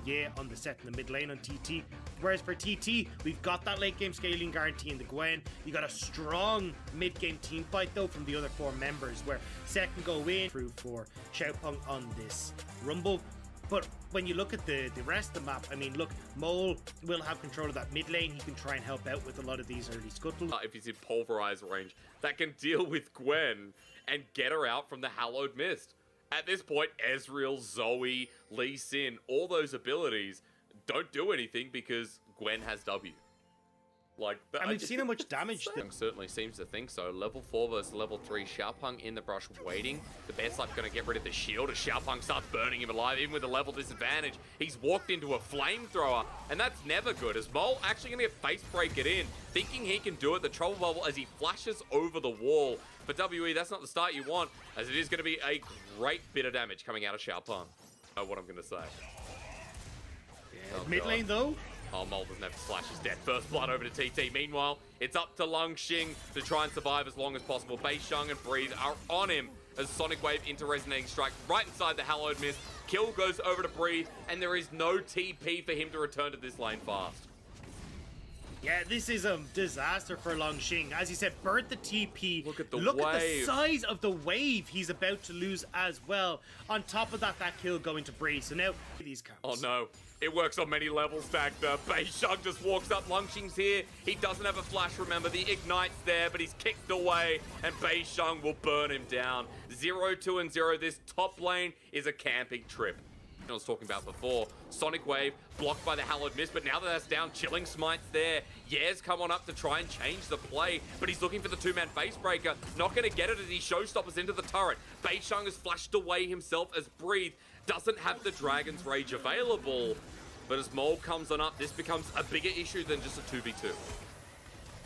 yeah on the set in the mid lane on TT. Whereas for TT, we've got that late game scaling guarantee in the Gwen. You got a strong mid game team fight though from the other 4 members, where Set can go in through for Xiaopeng on this Rumble. But when you look at the rest of the map, I mean, look, Mole will have control of that mid lane. He can try and help out with a lot of these early scuttles. If he's in Pulverize range, that can deal with Gwen and get her out from the Hallowed Mist. At this point, Ezreal, Zoe, Lee Sin, all those abilities don't do anything because Gwen has W. Like, and we've seen how much damage. Certainly seems to think so. Level 4 versus level 3. Xiaopeng in the brush waiting. The Bear Slap going to get rid of the shield as Xiaopeng starts burning him alive, even with a level disadvantage. He's walked into a flamethrower, and that's never good, as Mole actually going to get face break it in, thinking he can do it. The trouble bubble as he flashes over the wall. For WE, that's not the start you want, as it is going to be a great bit of damage coming out of Xiaopeng. I know what I'm going to say. Yeah, mid lane though. Oh, Mole doesn't have to slash his death. First blood over to TT. Meanwhile, it's up to Lungxing to try and survive as long as possible. Beisheng and Breathe are on him as Sonic Wave into Resonating Strike right inside the Hallowed Mist. Kill goes over to Breathe, and there is no TP for him to return to this lane fast. Yeah, this is a disaster for Longxing. As you said, burnt the TP. Look at the Look wave. at the size of the wave he's about to lose as well. On top of that, that kill going to Breeze. So now, these counts. Oh no. It works on many levels, Dagda. Beisheng just walks up. Lungxing's here. He doesn't have a flash, remember. The Ignite's there, but he's kicked away, and Beisheng will burn him down. 0, 2, and 0. This top lane is a camping trip. I was talking about before. Sonic Wave blocked by the Hallowed Mist, but now that that's down, Chilling Smite's there. Yaz come on up to try and change the play, but he's looking for the 2-man facebreaker. Not going to get it as he showstoppers into the turret. Beisheng has flashed away himself as Breathe doesn't have the Dragon's Rage available. But as Mole comes on up, this becomes a bigger issue than just a 2v2.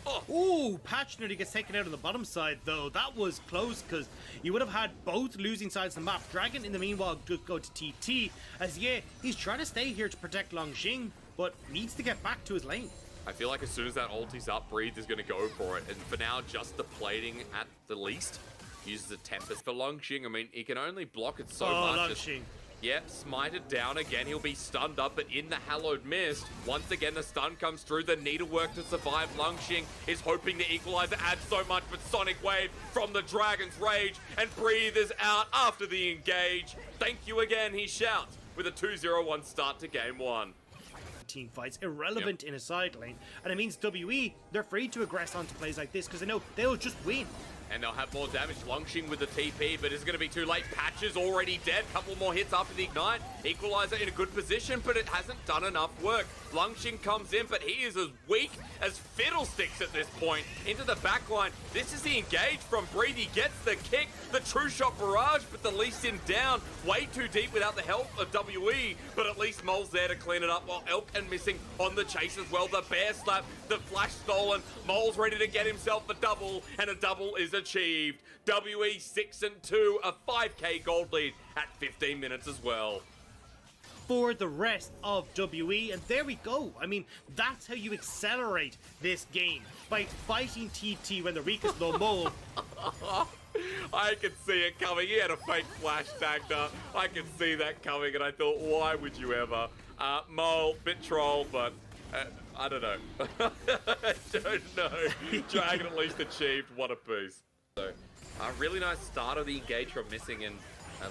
Oh. Ooh, Patch nearly gets taken out on the bottom side, though. That was close, because you would have had both losing sides of the map. Dragon, in the meanwhile, could go to TT, as yeah, he's trying to stay here to protect Longxing, but needs to get back to his lane. I feel like as soon as that ulti's up, Breathe is going to go for it. And for now, just the plating at the least. Uses the Tempest for Longxing. I mean, he can only block it so much. Longxing. Yeah, smited down again. He'll be stunned up, but in the Hallowed Mist, once again, the stun comes through. The needlework to survive. Lungxing is hoping the Equalizer adds so much, but Sonic Wave from the Dragon's Rage, and Breathe is out after the engage. Thank you again, he shouts, with a 2-0-1 start to game 1. Team fights irrelevant in a side lane, and it means WE, they're free to aggress onto plays like this because they know they'll just win. And they'll have more damage. Lungxing with the TP, but it's going to be too late. Patch is already dead. Couple more hits after the Ignite. Equalizer in a good position, but it hasn't done enough work. Lungxing comes in, but he is as weak as fiddlesticks at this point. Into the backline. This is the engage from Breathe. He gets the kick. The true shot barrage, but the Lee Sin down. Way too deep without the help of WE, but at least Mole's there to clean it up, while Elk and Missing on the chase as well. The Bear Slap, the flash stolen. Mole's ready to get himself a double, and a double is achieved. WE 6-2, a 5k gold lead at 15 minutes as well. For the rest of WE, and there we go. I mean, that's how you accelerate this game, by fighting TT when the weakest low Mole. I could see it coming. He had a fake flash Dagda. I could see that coming, and I thought, why would you ever? Mole, bit troll, but I don't know. I don't know. Dragon at least achieved one apiece. So, a really nice start of the engage from Missing and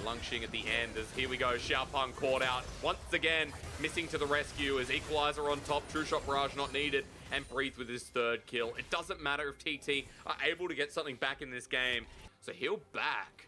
Lungxing at the end, as here we go, Xiaopeng caught out once again, Missing to the rescue as Equalizer on top, True Shot Barrage not needed, and Breathe with his 3rd kill. It doesn't matter if TT are able to get something back in this game, so he'll back,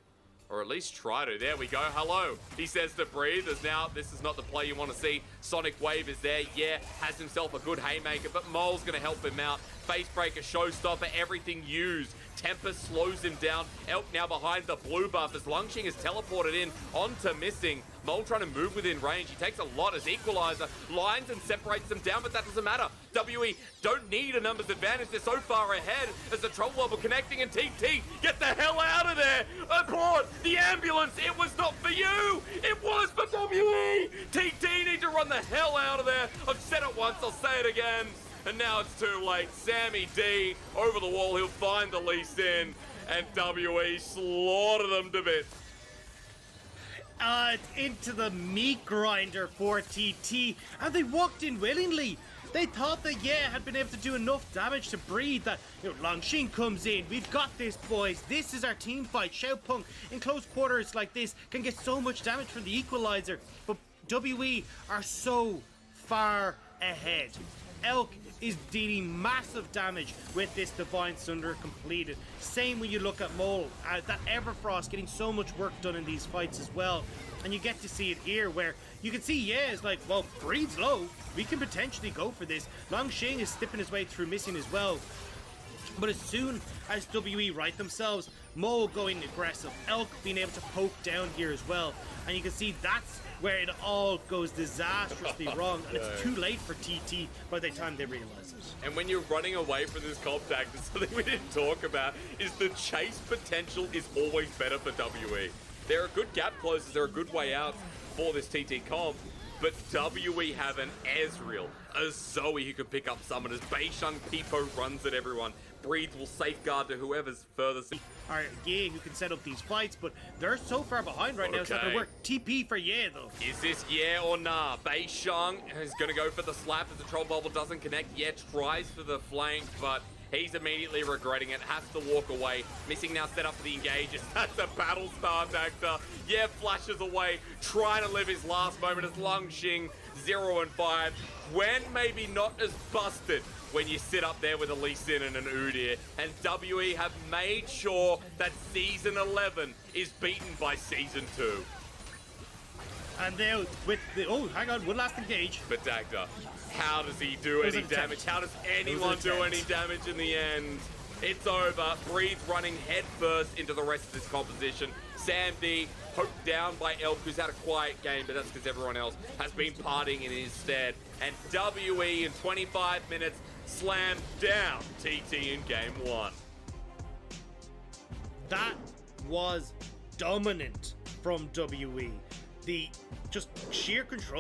or at least try to. There we go, hello, he says to Breathe, as now this is not the play you want to see. Sonic Wave is there, yeah, has himself a good haymaker, but Mole's going to help him out. Facebreaker, Showstopper, everything used. Tempest slows him down. Elk now behind the blue buff as Lungxing is teleported in onto Missing. Mole trying to move within range. He takes a lot as Equalizer lines and separates them down, but that doesn't matter. WE don't need a numbers advantage. They're so far ahead as the Trouble Bubble connecting, and TT, get the hell out of there. Abort the ambulance. It was not for you. It was for WE. TT need to run the hell out of there. I've said it once, I'll say it again. And now it's too late. Sammy D over the wall. He'll find the Lee Sin, and WE slaughter them to bits. Into the meat grinder for TT, and they walked in willingly. They thought that, yeah, had been able to do enough damage to breathe that, Longxing comes in. We've got this, boys. This is our team fight. Xiaopeng in close quarters like this can get so much damage from the equalizer, but WE are so far ahead. Elk is dealing massive damage with this Divine Sunder completed. Same when you look at Mole. That Everfrost getting so much work done in these fights as well. And you get to see it here where you can see, yeah, it's like, well, Breed's low. We can potentially go for this. Longxing is slipping his way through missing as well. But as soon as WE right themselves, Mole going aggressive, Elk being able to poke down here as well. And you can see that's where it all goes disastrously wrong, and it's too late for TT by the time they realize it. And when you're running away from this comp tag, there's something we didn't talk about, is the chase potential is always better for WE. There are good gap closes, there are good way out for this TT comp, but WE have an Ezreal, a Zoe who can pick up summoners, Beisheng Pipo runs at everyone, Breeds will safeguard to whoever's furthest. Alright, Ye who can set up these fights, but they're so far behind right now, it's not gonna work. TP for Ye though. Is this yeah or nah? Beisheng is gonna go for the slap as the troll bubble doesn't connect. Ye tries for the flank, but he's immediately regretting it, has to walk away. Missing now set up for the engages. That's a battle stance actor. Yeah, flashes away, trying to live his last moment as Longxing 0 and 5. Gwen maybe not as busted when you sit up there with a Lee Sin and an Udyr, and WE have made sure that Season 11 is beaten by Season 2. And now with the, oh, hang on, one last engage. But Dagda, how does he do any damage? How does anyone do any damage in the end? It's over. Breeze running head first into the rest of this composition. Sam D poked down by Elk, who's had a quiet game, but that's because everyone else has been partying in his stead. And WE in 25 minutes slammed down TT in game 1. That was dominant from WE. The just sheer control